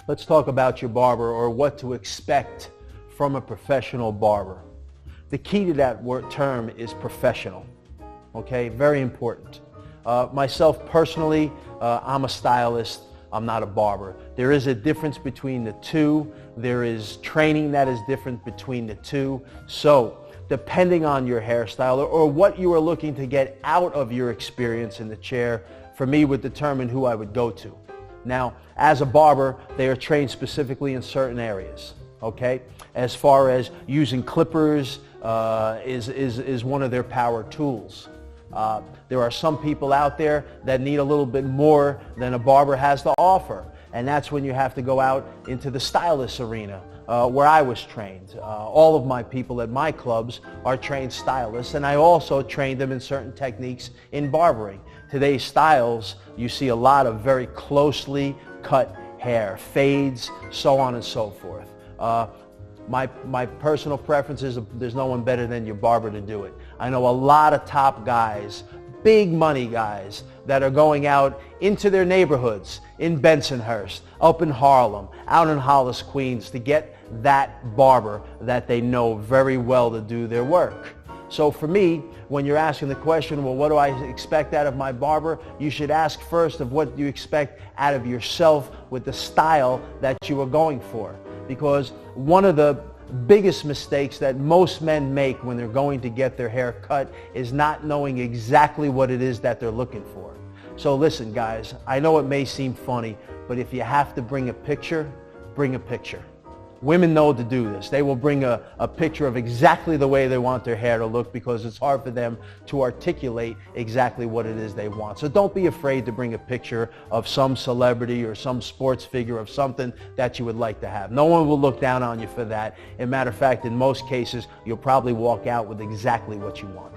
Let's talk about your barber, or what to expect from a professional barber. The key to that term is professional. Okay, very important. Myself personally, I'm a stylist. I'm not a barber. There is a difference between the two. There is training that is different between the two. So depending on your hairstyle or what you are looking to get out of your experience in the chair, for me would determine who I would go to. Now, as a barber, they are trained specifically in certain areas. Okay, as far as using clippers is one of their power tools. There are some people out there that need a little bit more than a barber has to offer, and that's when you have to go out into the stylist arena, where I was trained. All of my people at my clubs are trained stylists, and I also trained them in certain techniques in barbering. Today's styles, you see a lot of very closely cut hair, fades, so on and so forth. My personal preference is there's no one better than your barber to do it. I know a lot of top guys, big money guys, that are going out into their neighborhoods in Bensonhurst, up in Harlem, out in Hollis, Queens, to get that barber that they know very well to do their work. So for me, when you're asking the question, well, what do I expect out of my barber? You should ask first of what you expect out of yourself with the style that you are going for. Because one of the biggest mistakes that most men make when they're going to get their hair cut is not knowing exactly what it is that they're looking for. So listen, guys, I know it may seem funny, but if you have to bring a picture, bring a picture. Women know to do this. They will bring a picture of exactly the way they want their hair to look, because it's hard for them to articulate exactly what it is they want. So don't be afraid to bring a picture of some celebrity or some sports figure of something that you would like to have. No one will look down on you for that. As a matter of fact, in most cases, you'll probably walk out with exactly what you want.